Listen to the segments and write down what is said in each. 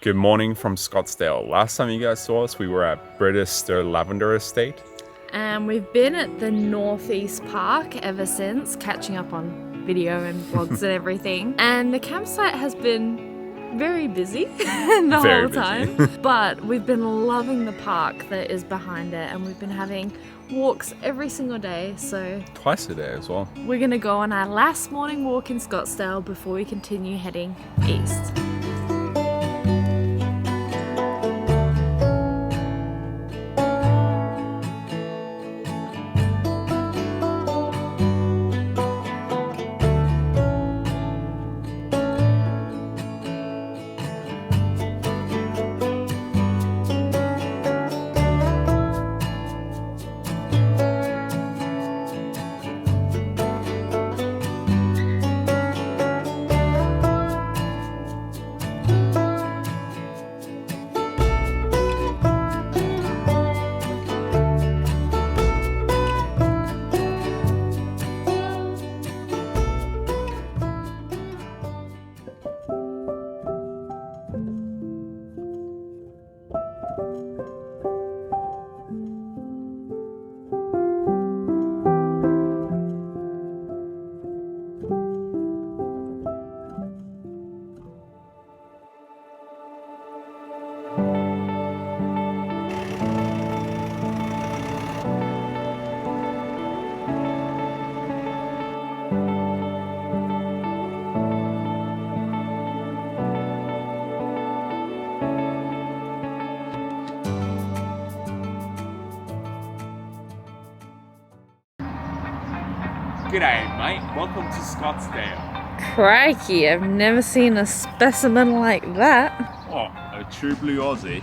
Good morning from Scottsdale. Last time you guys saw us, we were at British Lavender Estate. And we've been at the Northeast Park ever since, catching up on video and vlogs and everything. And the campsite has been very busy the whole time. But we've been loving the park that is behind it, and we've been having walks every single day. So Twice a day as well. We're gonna go on our last morning walk in Scottsdale before we continue heading east. G'day mate, welcome to Scottsdale. Crikey, I've never seen a specimen like that. Oh, a true blue Aussie.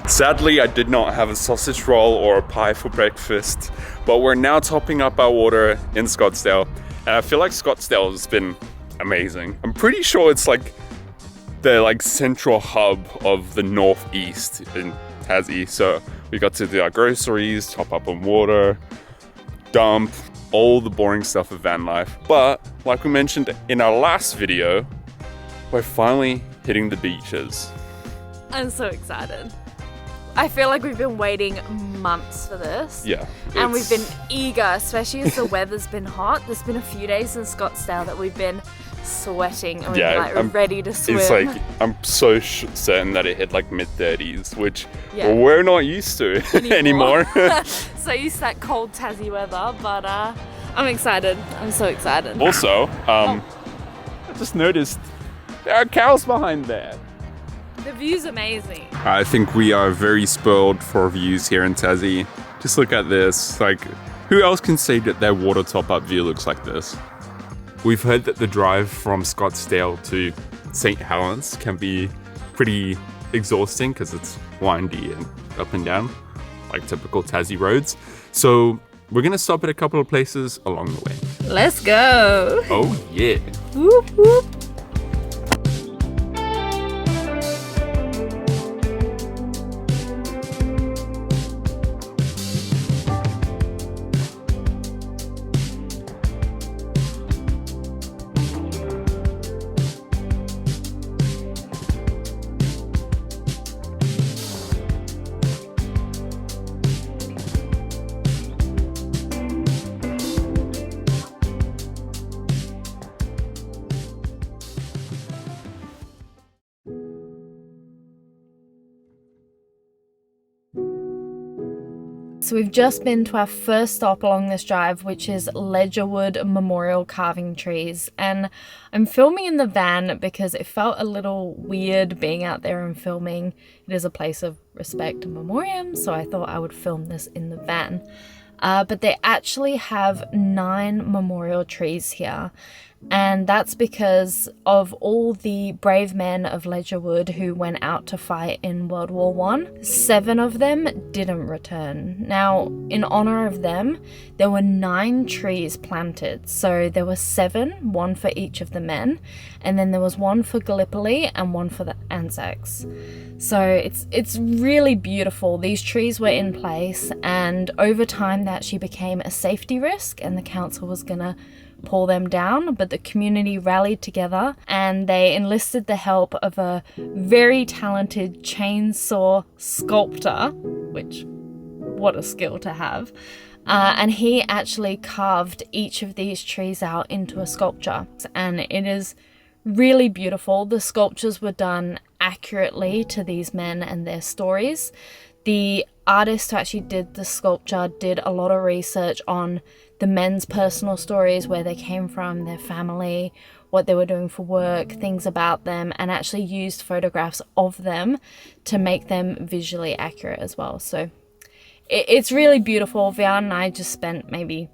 Sadly, I did not have a sausage roll or a pie for breakfast, but we're now topping up our order in Scottsdale, and I feel like Scottsdale has been amazing. I'm pretty sure it's like the central hub of the northeast in Tassie, so we got to do our groceries, top up on water, dump, all the boring stuff of van life. But like we mentioned in our last video, we're finally hitting the beaches. I'm so excited. I feel like we've been waiting months for this. Yeah. And we've been eager, especially as the weather's been hot. There's been a few days in Scottsdale that we've been sweating and we're ready to swim. It's like, I'm so certain that it hit like mid-30s, which we're not used to anymore. So used to that cold Tassie weather, but I'm excited. I'm so excited. Also, I just noticed there are cows behind there. The view's amazing. I think we are very spoiled for views here in Tassie. Just look at this. Like, who else can say that their water top-up view looks like this? We've heard that the drive from Scottsdale to St. Helens can be pretty exhausting because it's windy and up and down, like typical Tassie roads. So we're gonna stop at a couple of places along the way. Let's go. Oh yeah. Whoop, whoop. So we've just been to our first stop along this drive, which is Legerwood Memorial Carving Trees. And I'm filming in the van because it felt a little weird being out there and filming. It is a place of respect and memoriam, so I thought I would film this in the van. But they actually have 9 memorial trees here. And that's because of all the brave men of Legerwood who went out to fight in World War I. 7 of them didn't return. Now, in honor of them, there were 9 trees planted. So there were 7, 1 for each of the men, and then there was 1 for Gallipoli and 1 for the Anzacs. So it's really beautiful. These trees were in place, and over time that actually became a safety risk, and the council was gonna pull them down, but the community rallied together and they enlisted the help of a very talented chainsaw sculptor, which, what a skill to have. And he actually carved each of these trees out into a sculpture, and it is really beautiful. The sculptures were done accurately to these men and their stories. The artist who actually did the sculpture did a lot of research on the men's personal stories, where they came from, their family, what they were doing for work, things about them, and actually used photographs of them to make them visually accurate as well. So it's really beautiful. Wehan and I just spent maybe,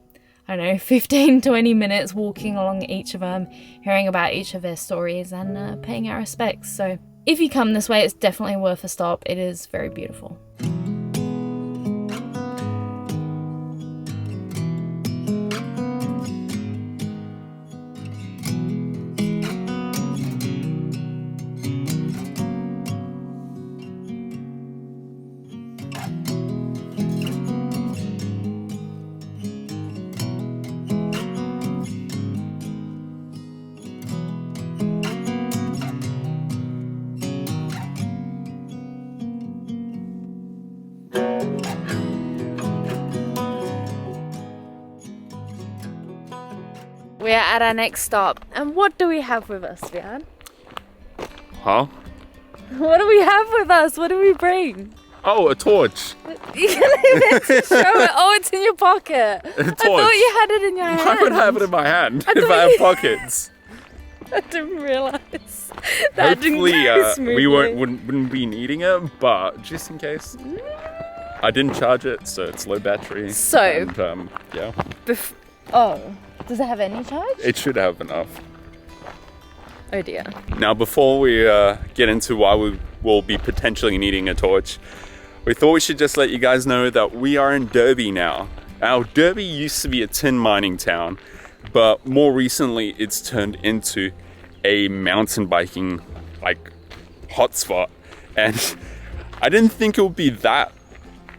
I don't know, 15, 20 minutes walking along each of them, hearing about each of their stories and paying our respects. So if you come this way, it's definitely worth a stop. It is very beautiful. We're at our next stop, and what do we have with us, Wehan? Huh? What do we have with us? What do we bring? Oh, a torch. You can't even show it. Oh, it's in your pocket. A torch. I thought you had it in your hand. I would have it in my hand if I have pockets. I didn't realise. That Hopefully, didn't go smoothly. we wouldn't be needing it, but just in case. I didn't charge it, so it's low battery. So, and, yeah. Does it have any charge? It should have enough. Oh dear. Now, before we get into why we will be potentially needing a torch, we thought we should just let you guys know that we are in Derby now. Now, Derby used to be a tin mining town, but more recently it's turned into a mountain biking hotspot. And I didn't think it would be that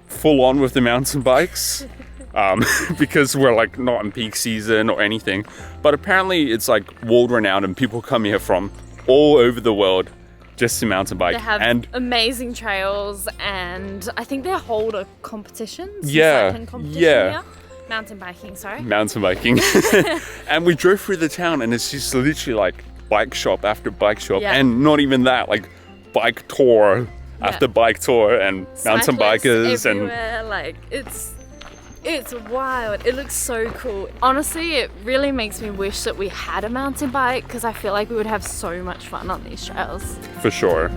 full on with the mountain bikes. Because we're not in peak season or anything, but apparently it's world renowned and people come here from all over the world just to mountain bike. They have and amazing trails, and I think they hold a competition. Yeah, Here. Mountain biking, sorry. Mountain biking. And we drove through the town and it's just literally bike shop after bike shop, and not even that, bike tour after bike tour and mountain bikers everywhere. It's wild. It looks so cool. Honestly, it really makes me wish that we had a mountain bike, because I feel like we would have so much fun on these trails. For sure.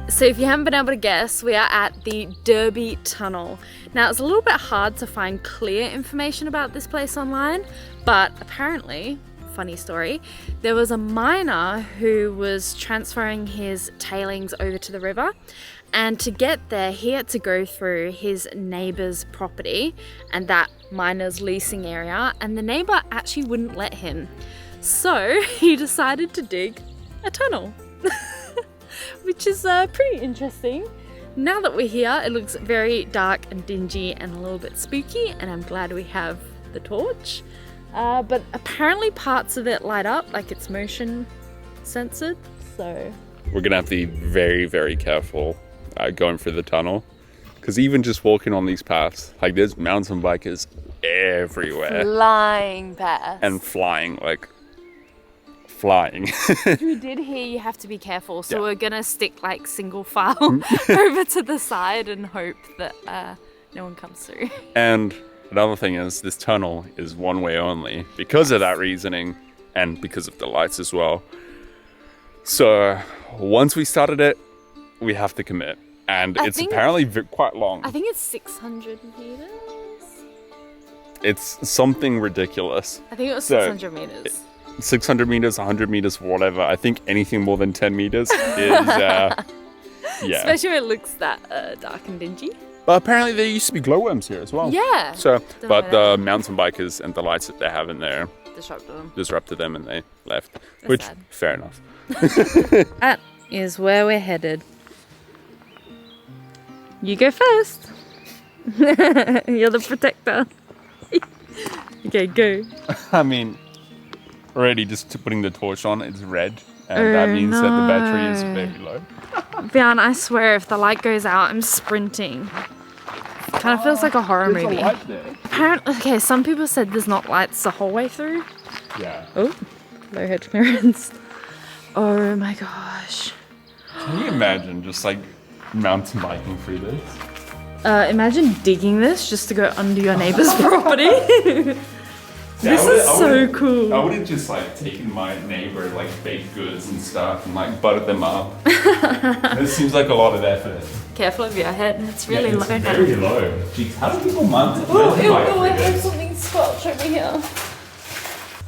So if you haven't been able to guess, we are at the Derby Tunnel. Now, it's a little bit hard to find clear information about this place online, but apparently, funny story, there was a miner who was transferring his tailings over to the river, and to get there he had to go through his neighbour's property and that miner's leasing area, and the neighbour actually wouldn't let him. So he decided to dig a tunnel. Which is pretty interesting. Now that we're here, it looks very dark and dingy and a little bit spooky, and I'm glad we have the torch. But apparently parts of it light up, it's motion censored, so... We're gonna have to be very, very careful going through the tunnel, because even just walking on these paths, there's mountain bikers everywhere. Flying past. And flying, flying. We did hear you have to be careful, so we're gonna stick single file over to the side and hope that no one comes through. And another thing is, this tunnel is one way only because of that reasoning, and because of the lights as well. So once we started it, we have to commit, and it's apparently quite long. I think it's 600 meters. It's something ridiculous. I think it was 600 meters. 600 meters, 100 meters, whatever. I think anything more than 10 meters is, yeah. Especially when it looks that dark and dingy. But apparently there used to be glowworms here as well. Yeah. So, but the mountain bikers and the lights that they have in there, disrupted them and they left. Which, sad. fair enough. That is where we're headed. You go first. You're the protector. Okay, go. I mean, already just putting the torch on, it's red. And that means that the battery is very low. Vian, I swear, if the light goes out, I'm sprinting. Kind of feels like a horror movie. There's a light there. Apparently, okay, some people said there's not lights the whole way through. Yeah. Oh, low hedge clearance. Oh my gosh. Can you imagine just like mountain biking through this? Imagine digging this just to go under your neighbor's property. This is so cool. I would have just like taken my neighbor like baked goods and stuff and like buttered them up. This seems like a lot of effort. Careful of your head, it's really low. It's very low. Jeez, how do people mountain bike? I heard something squelch over here.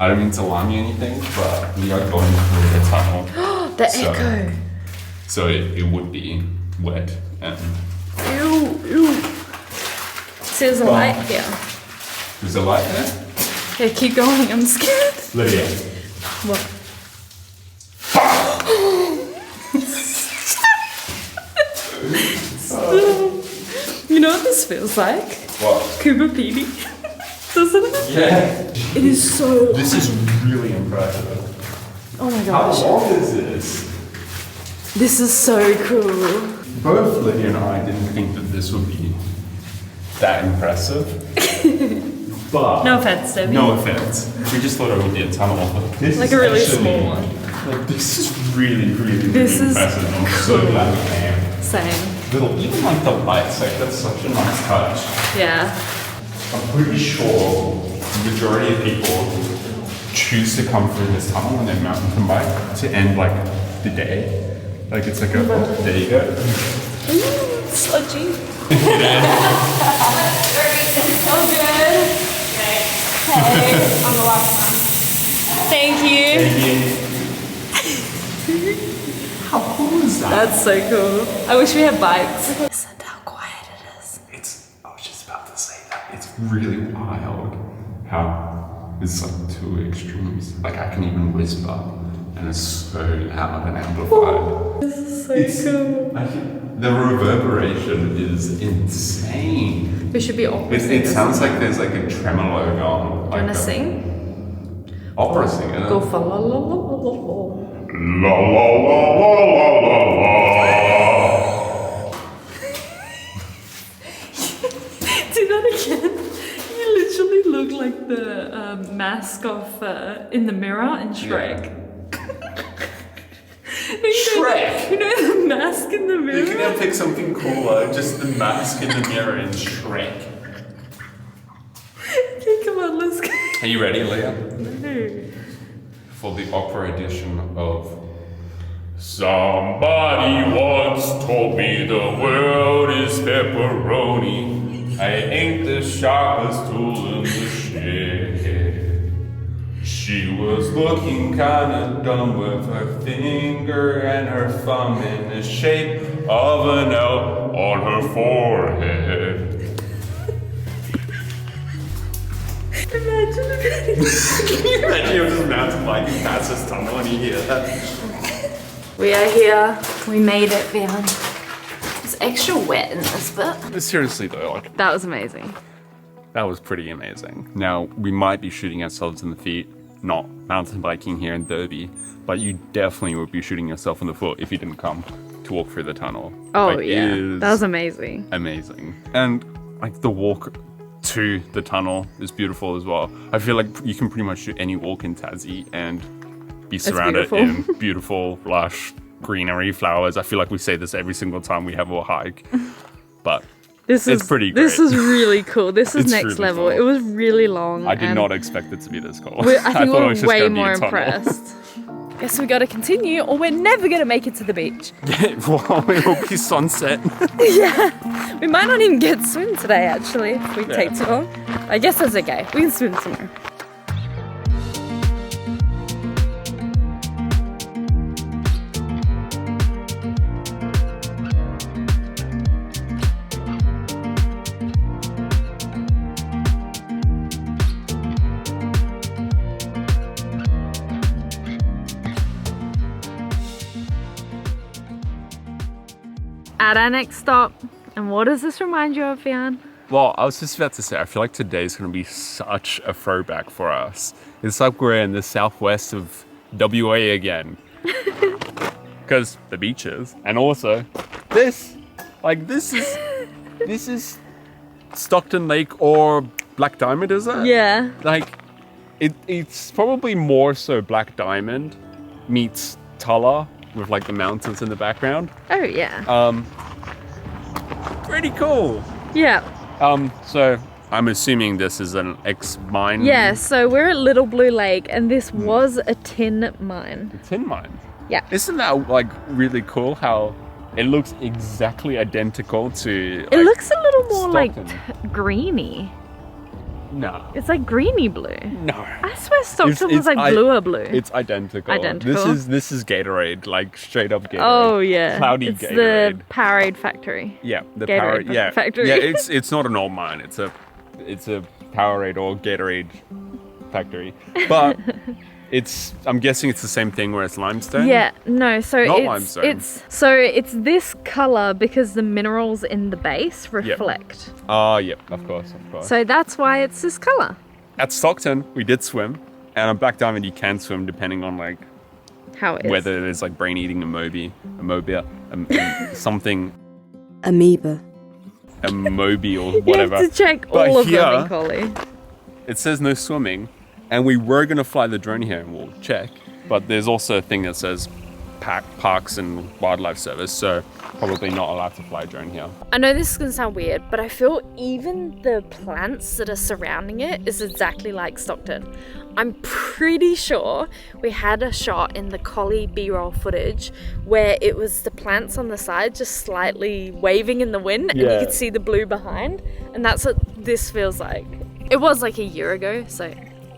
I don't mean to alarm you anything, but we are going through the tunnel. The echo. So it would be wet and... Ew. See, there's a light here. There's a light there? Okay, keep going, I'm scared. Lydia. What? You know what this feels like? What? Cooper PD. Doesn't it? Yeah. It is so... This is really impressive. Oh my How gosh. long is this? This is so cool. Both Lydia and I didn't think that this would be that impressive. But No offense, Debbie. no offense. We just thought it would be a tunnel. But this Like is a really actually, small one. Like this is really This is impressive. I'm so glad we came. Same. Little, even like the lights, like that's such a nice touch. Yeah. I'm pretty sure the majority of people choose to come through this tunnel on their mountain bike to end like the day. Like it's like a, oh, there you go. Ooh, sludgy. Oh, good. Hey, I'm the last one. Thank you. How cool is that? That's so cool. I wish we had bikes. Listen to how quiet it is. I was just about to say that. It's really wild how it's like two extremes. Like I can even whisper and it's so loud and amplified. This is so cool. The reverberation is insane. We should be opera It singers. sounds like there's like a tremolo going on. You Like wanna sing? Opera singer. Go for la la la la la la. La la la la la la la. Do that again. You literally look like the mask of in the mirror in Shrek. No, Shrek? You know the mask in the mirror? You can now pick something cooler, just the mask in the mirror in Shrek. Okay, come on, let's go. Are you ready, Leah? No. For the opera edition of Somebody once told me the world is pepperoni. I ain't the sharpest tool in the shed. She was looking kinda dumb with her finger and her thumb in the shape of an L on her forehead. Imagine if Can you imagine you're just mountain biking past this tunnel and you hear that? we are here. We made it, Vian. It's extra wet in this bit. Seriously though, like That was amazing. that was pretty amazing. Now, we might be shooting ourselves in the feet, not mountain biking here in Derby, but you definitely would be shooting yourself in the foot if you didn't come to walk through the tunnel. Oh Like, it yeah, is that was amazing. amazing. And like the walk to the tunnel is beautiful as well. I feel like you can pretty much shoot any walk in Tassie and be surrounded in beautiful, lush greenery, flowers. I feel like we say this every single time we have a hike, but This it's is pretty This great. is really cool. This is It's next really level. cool. It was really long. I did and not expect it to be this cool. I think thought it we're was just way gonna be a more tunnel. impressed. Guess we gotta continue, or we're never gonna make it to the beach. Yeah, well, it will be sunset. We might not even get to swim today, actually, if we take too long. I guess that's okay. We can swim tomorrow. at our next stop. And what does this remind you of, Wehan? Well, I was just about to say, I feel like today's going to be such a throwback for us. It's like we're in the southwest of WA again. Because the beaches. And also, this is Stockton Lake or Black Diamond, is it? Yeah. Like, it's probably more so Black Diamond meets Tulla with like the mountains in the background. Oh, yeah. Pretty cool. Yeah. So I'm assuming this is an ex-mine. Yeah, so we're at Little Blue Lake, and this was a tin mine. A tin mine. Yeah. Isn't that like really cool how it looks exactly identical to... It looks a little more Stockton. like greeny. No. It's like greeny blue. No. I swear Stockton was like bluer blue. It's identical. Identical. This is Gatorade, like straight up Gatorade. Oh yeah. Cloudy it's Gatorade. the Powerade factory. Yeah, the Gatorade Powerade. Yeah, factory. Yeah, it's not an old mine. It's a Powerade or Gatorade factory. But I'm guessing it's the same thing where it's limestone. Yeah, no, so Not limestone. it's this color because the minerals in the base reflect. Oh, yep, of course. So that's why it's this color. At Stockton, we did swim, and on Black Diamond, you can swim depending on like How it is. whether there's like brain eating something. Amoeba. A Moby or You whatever. have to check But all of here, them, Collie. It says no swimming, and we were going to fly the drone here and we'll check, but there's also a thing that says Parks and Wildlife Service, so probably not allowed to fly a drone here. I know this is going to sound weird, but I feel even the plants that are surrounding it is exactly like Stockton. I'm pretty sure we had a shot in the Collie B-roll footage where it was the plants on the side just slightly waving in the wind and you could see the blue behind, and that's what this feels like. It was like a year ago, so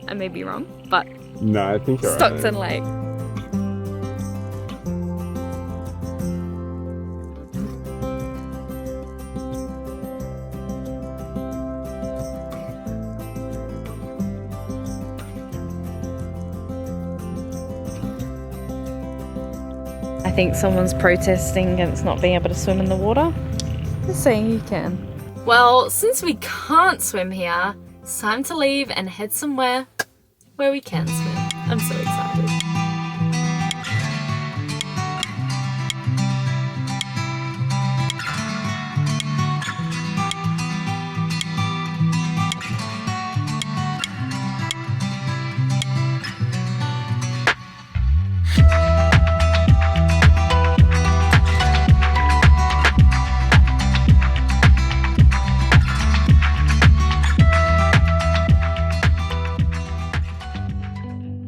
I may be wrong, but No, I think you're Stockton Lake. I think someone's protesting against not being able to swim in the water. Just saying you can. Well, since we can't swim here, it's time to leave and head somewhere where we can swim. I'm so excited.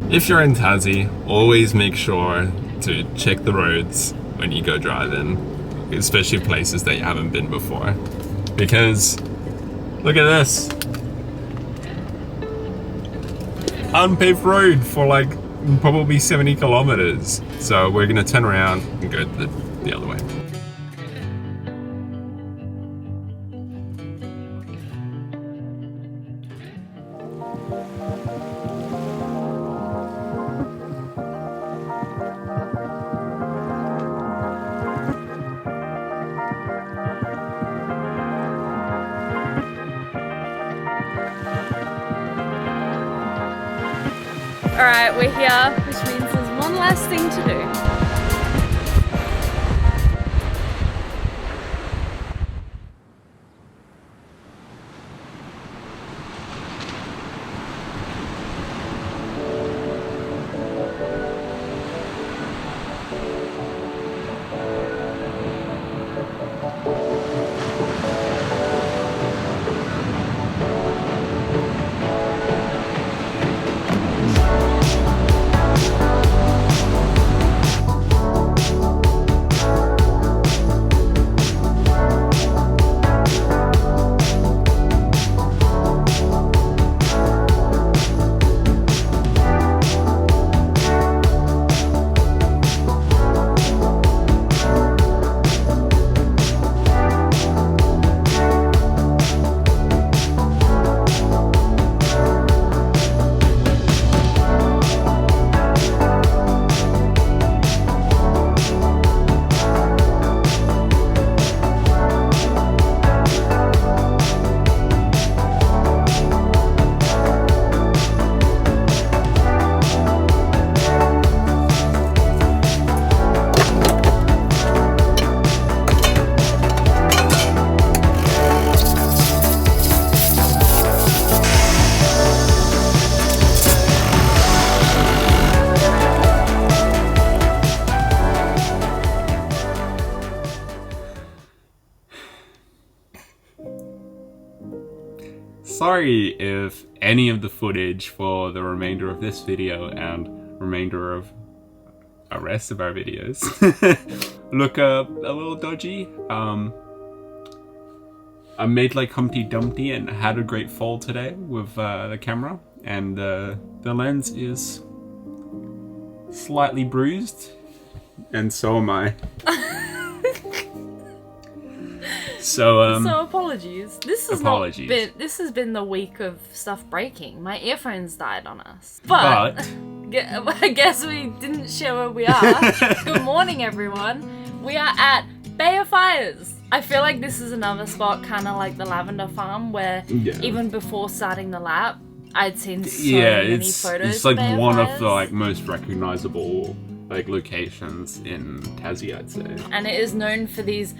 If you're in Tassie, always make sure to check the roads when you go driving, especially places that you haven't been before. Because, look at this. Unpaved road for like probably 70 kilometers. So we're gonna turn around and go the other way. Alright, we're here, which means there's one last thing to do. Sorry if any of the footage for the remainder of this video and remainder of the rest of our videos look a little dodgy. I made like Humpty Dumpty and had a great fall today with the camera, and the lens is slightly bruised, and so am I. So apologies. This has been the week of stuff breaking. My earphones died on us. But I guess we didn't share where we are. Good morning, everyone. We are at Bay of Fires. I feel like this is another spot, kind of like the lavender farm, where even before starting the lap, I'd seen so many photos. It's like one of the like most recognizable like locations in Tassie, I'd say. And it is known for these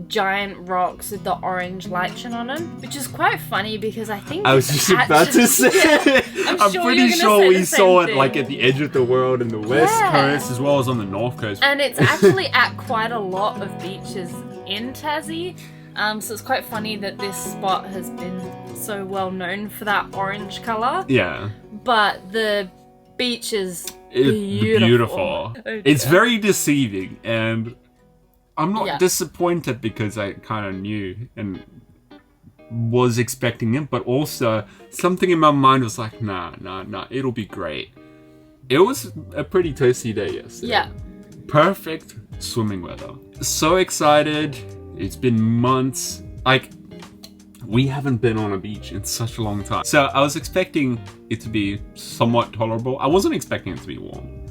giant rocks with the orange lichen on them, which is quite funny because I think I was just about to say, I'm pretty sure we saw it like at the edge of the world in the west coast as well as on the north coast. And it's actually at quite a lot of beaches in Tassie. So it's quite funny that this spot has been so well known for that orange colour. Yeah. But the beach is beautiful. Oh, it's very deceiving, and I'm not disappointed because I kind of knew and was expecting it, but also something in my mind was like, nah, it'll be great. It was a pretty toasty day yesterday. Yeah. Perfect swimming weather. So excited. It's been months. Like, we haven't been on a beach in such a long time. So I was expecting it to be somewhat tolerable. I wasn't expecting it to be warm.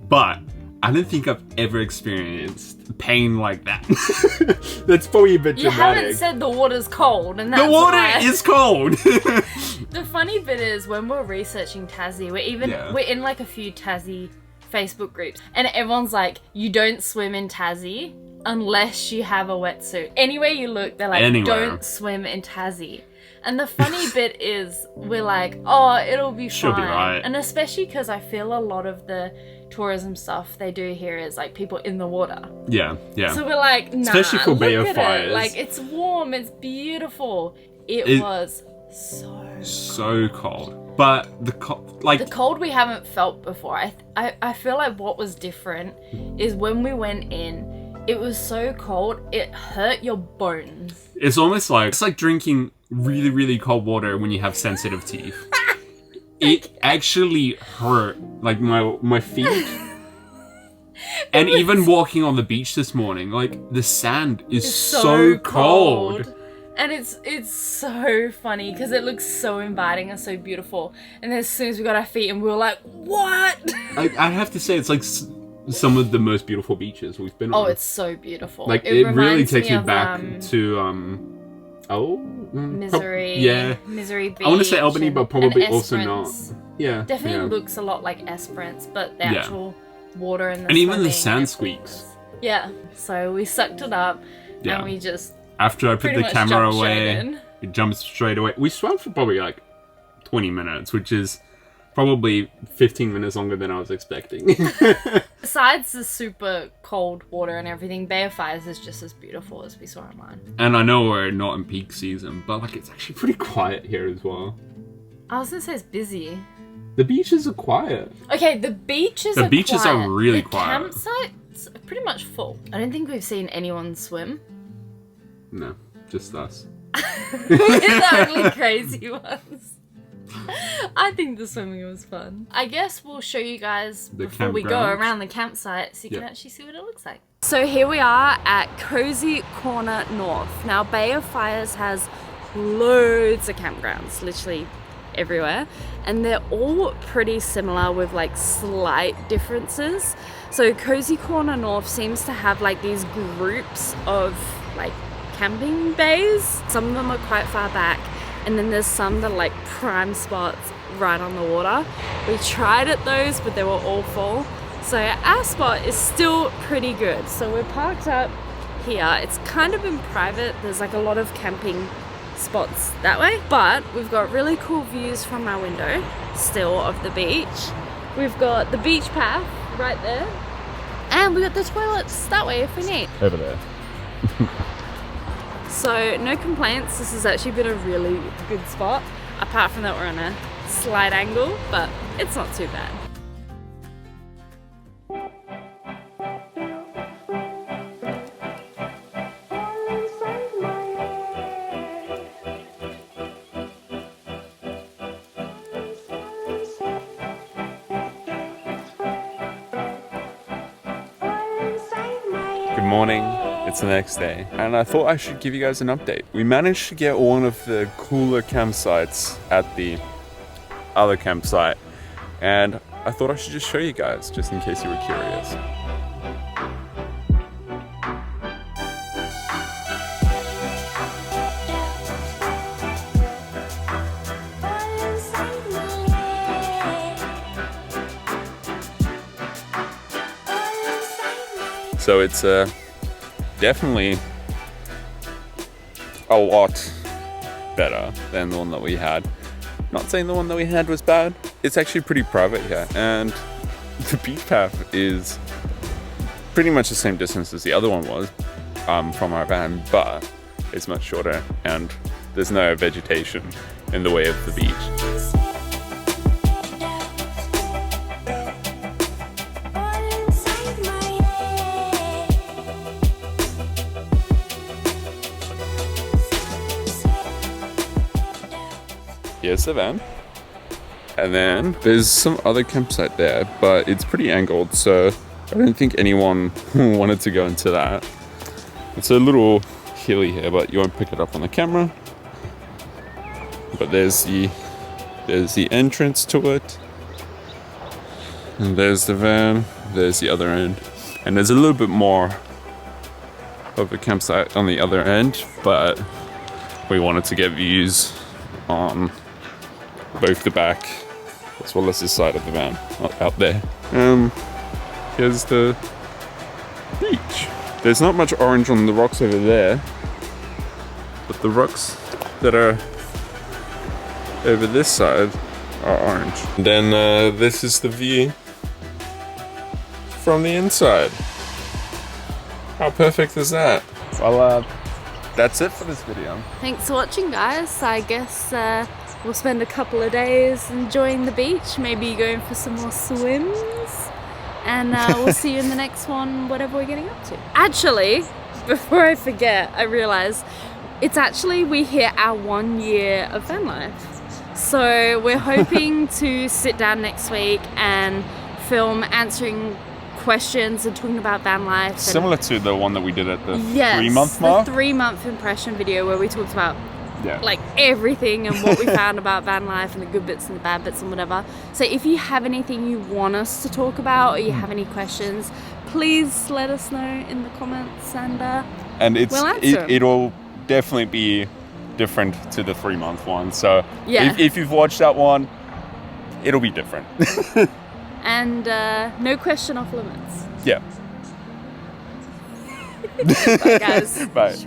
But I don't think I've ever experienced pain like that. That's probably a bit dramatic. You haven't said the water's cold, and that's the water is cold. The funny bit is when we're researching Tassie, we're in like a few Tassie Facebook groups, and everyone's like, you don't swim in Tassie unless you have a wetsuit. Anywhere you look, they're like, don't swim in Tassie. And the funny bit is, we're like, oh, it'll be fine. She'll be right. And especially because I feel a lot of the tourism stuff they do here is like people in the water. Yeah. So we're like, nah, especially for Bay of Fires. Like, it's warm, it's beautiful. It was so cold. But the cold we haven't felt before. I feel like what was different is when we went in, it was so cold, it hurt your bones. It's almost like, it's like drinking really, really cold water when you have sensitive teeth. It actually hurt, like my feet. And even walking on the beach this morning, like the sand is so cold. And it's so funny because it looks so inviting and so beautiful. And then as soon as we got our feet in, we were like, what? I have to say, it's like some of the most beautiful beaches we've been on. Oh, it's so beautiful. Like, it really takes me back to, Misery. Misery Beach. I want to say Albany, but probably also not. Yeah. Definitely looks a lot like Esperance, but the actual water and the and even the sand squeaks. Yeah. So we sucked it up, and we just after I put the camera away, it jumps straight away. We swam for probably like 20 minutes, which is probably 15 minutes longer than I was expecting. Besides the super cold water and everything, Bay of Fires is just as beautiful as we saw online. And I know we're not in peak season, but like it's actually pretty quiet here as well. I was gonna say it's busy. The beaches are quiet. Okay, the beaches are really the quiet. Campsites are pretty much full. I don't think we've seen anyone swim. No, just us. We're the only crazy ones. I think the swimming was fun. I guess we'll show you guys before we go around the campsite so you can actually see what it looks like. So here we are at Cozy Corner North. Now Bay of Fires has loads of campgrounds, literally everywhere, and they're all pretty similar with like slight differences. So Cozy Corner North seems to have like these groups of like camping bays. Some of them are quite far back, and then there's some that are like prime spots right on the water. We tried at those, but they were all full. So our spot is still pretty good. So we're parked up here. It's kind of in private. There's like a lot of camping spots that way, but we've got really cool views from our window still of the beach. We've got the beach path right there, and we got the toilets that way if we need. Over there. So no complaints, this has actually been a really good spot. Apart from that we're on a slight angle, but it's not too bad. Good morning, it's the next day, and I thought I should give you guys an update. We managed to get one of the cooler campsites at the other campsite, and I thought I should just show you guys, just in case you were curious. So it's definitely a lot better than the one that we had. Not saying the one that we had was bad. It's actually pretty private here, and the beach path is pretty much the same distance as the other one was from our van, but it's much shorter and there's no vegetation in the way of the beach. Here's the van, and then there's some other campsite there, but it's pretty angled, so I don't think anyone wanted to go into that. It's a little hilly here, but you won't pick it up on the camera. But there's the entrance to it, and there's the van, there's the other end, and there's a little bit more of a campsite on the other end, but we wanted to get views on both the back as well as the side of the van out there. Here's the beach. There's not much orange on the rocks over there, but the rocks that are over this side are orange. And then this is the view from the inside. How perfect is that? Well, that's it for this video. Thanks for watching, guys. I guess we'll spend a couple of days enjoying the beach, maybe going for some more swims, and we'll see you in the next one, whatever we're getting up to. Actually, before I forget, I realize we hit our 1 year of van life. So we're hoping to sit down next week and film answering questions and talking about van life. Similar to the one that we did at the 3-month mark. The 3-month impression video where we talked about yeah, like everything and what we found about van life and the good bits and the bad bits and whatever. So if you have anything you want us to talk about or you have any questions, please let us know in the comments, and we'll answer. It'll definitely be different to the 3-month one. So yeah, if you've watched that one, it'll be different. And no question off limits. Yeah. Bye, guys. Bye.